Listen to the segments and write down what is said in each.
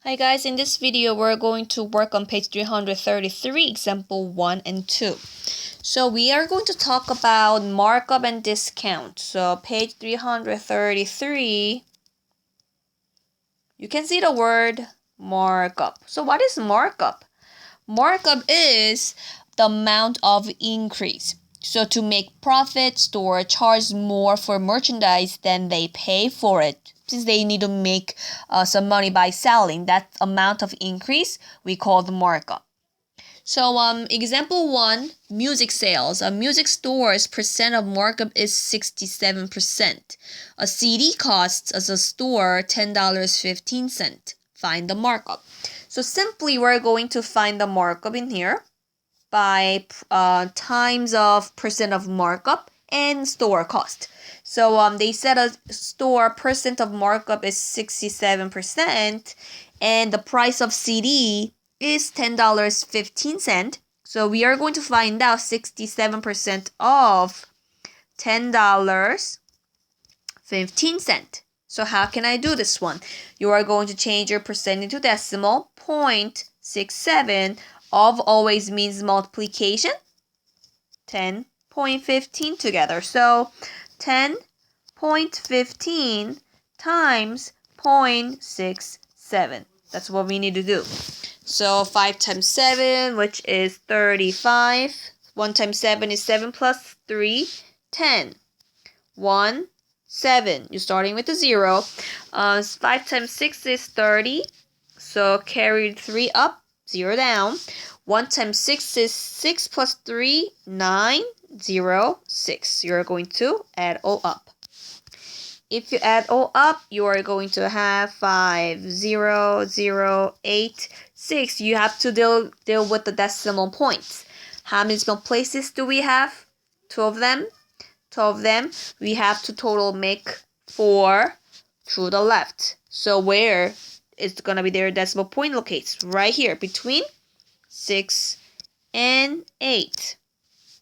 Hi guys, in this video we're going to work on page 333, example 1 and 2. So we are going to talk about markup and discount. So page 333, you can see the word markup. So what is markup? Markup is the amount of increase. So to make profit, store charge more for merchandise than they pay for it. Since they need to make some money by selling, that amount of increase we call the markup. So example 1, music sales. A music store's percent of markup is 67%. A CD costs as a store $10.15. Find the markup. So simply we're going to find the markup in here by times of percent of markup and store cost. So they said a store percent of markup is 67% and the price of CD is $10.15. So we are going to find out 67% of $10.15. So how can I do this one? You are going to change your percent into decimal. 0.67 of always means multiplication. 10.15 together. So 10.15 times 0.67. That's what we need to do. So 5 times 7, which is 35. 1 times 7 is 7 plus 3, 10. 1, 7. You're starting with a 0. 5 times 6 is 30. So carry 3 up, 0 down. 1 times 6 is 6 plus 3, 9, 0, 6. You're going to add all up. If you add all up, you are going to have 5, 0, 0, 8, 6. You have to deal with the decimal points. How many decimal places do we have? 2 of them. 2 of them. We have to total make 4 to the left. So where is going to be their decimal point locates? Right here between 6 and 8.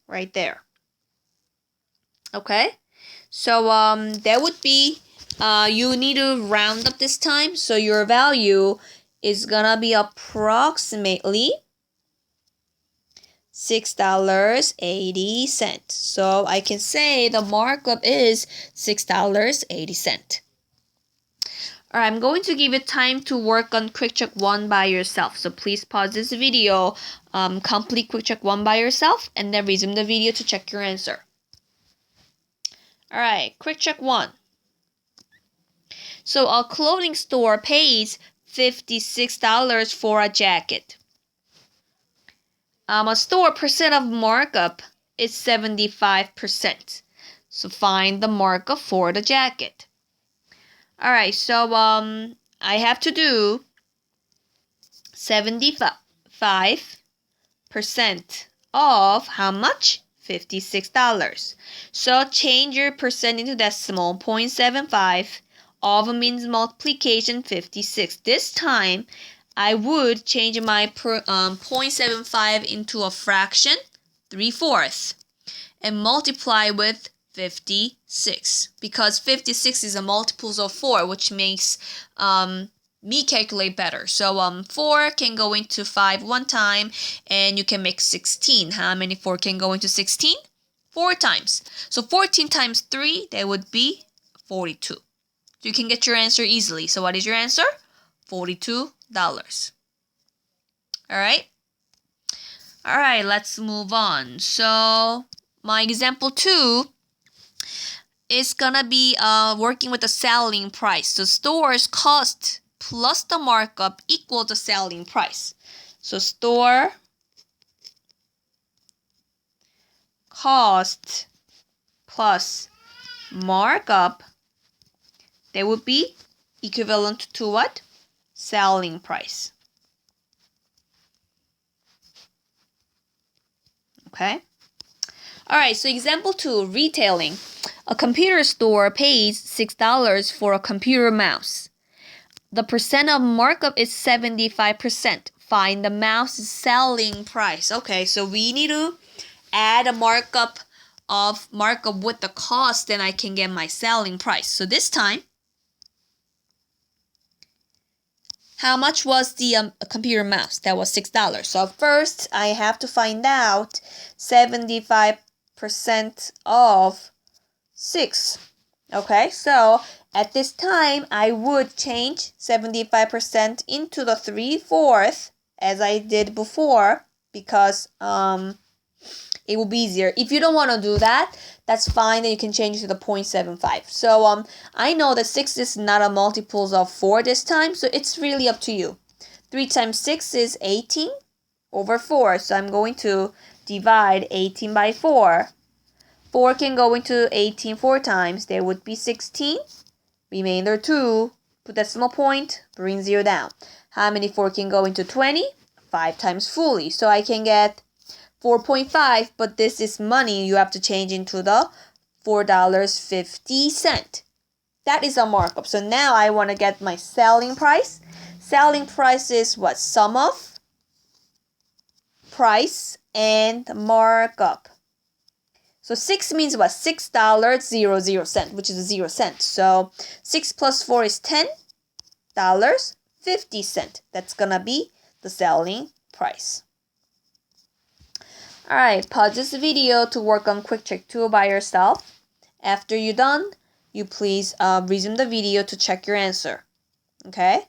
Right there. Okay? So that would be, you need to round up this time. So your value is gonna be approximately $6.80. So I can say the markup is $6.80. Alright, I'm going to give you time to work on quick check 1 by yourself. So please pause this video, complete quick check 1 by yourself, and then resume the video to check your answer. Alright, quick check 1. So a clothing store pays $56 for a jacket. A store percent of markup is 75%. So find the markup for the jacket. Alright, so I have to do 75% of how much? $56. So change your percent into decimal. 0.75 of means multiplication 56. This time I would change my 0.75 into a fraction 3/4 and multiply with 56 because 56 is a multiples of 4, which makes me calculate better. So 4 can go into 5 one time and you can make 16. How many 4 can go into 16? 4 times. So 14 times 3, that would be 42. So you can get your answer easily. So what is your answer? $42. Alright? Alright, let's move on. So my example 2 is gonna be working with the selling price. So store's cost plus the markup equals the selling price. So store cost plus markup, that would be equivalent to what? Selling price. Okay? Alright, so example 2, retailing. A computer store pays $6 for a computer mouse. The percent of markup is 75%. Find the mouse's selling price. Okay, so we need to add a markup with the cost, then I can get my selling price. So this time, how much was the computer mouse? That was $6. So first I have to find out 75% of 6. Okay, so at this time I would change 75% into the 3/4 as I did before, because it will be easier. If you don't want to do that, that's fine. Then you can change to the 0.75. So I know that 6 is not a multiples of 4 this time, so it's really up to you. 3 times 6 is 18 over 4. So I'm going to divide 18 by 4. 4 can go into 18 4 times. There would be 16. Remainder 2. Put decimal point, bring 0 down. How many 4 can go into 20? 5 times fully. So I can get 4.5, but this is money. You have to change into the $4.50. That is a markup. So now I want to get my selling price. Selling price is what? Sum of price and markup. So 6 means what? $6.00, which is 0 cent. So 6 plus 4 is $10.50. That's gonna be the selling price. Alright, pause this video to work on quick check 2 by yourself. After you're done, you please resume the video to check your answer. Okay?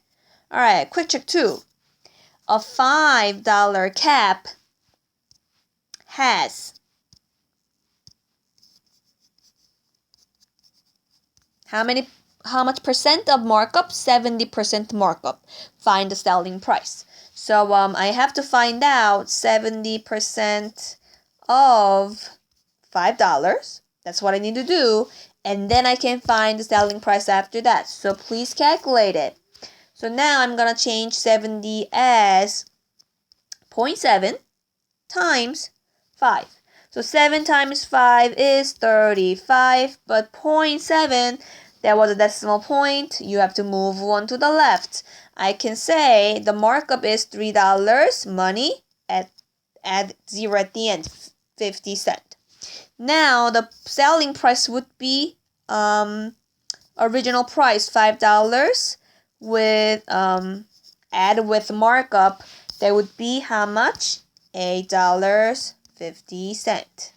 Alright, quick check 2. A $5 cap has how much percent of markup? 70% markup. Find the selling price. So I have to find out 70% of $5. That's what I need to do. And then I can find the selling price after that. So please calculate it. So now I'm going to change 70 as 0.7 times 5. So 7 times 5 is 35, but 0.7, that was a decimal point. You have to move one to the left. I can say the markup is $3, money, add 0 at the end, 50 cents. Now the selling price would be original price $5 with add with markup. That would be how much? $8.50.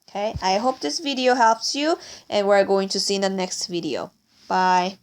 Okay, I hope this video helps you, and we're going to see in the next video. Bye.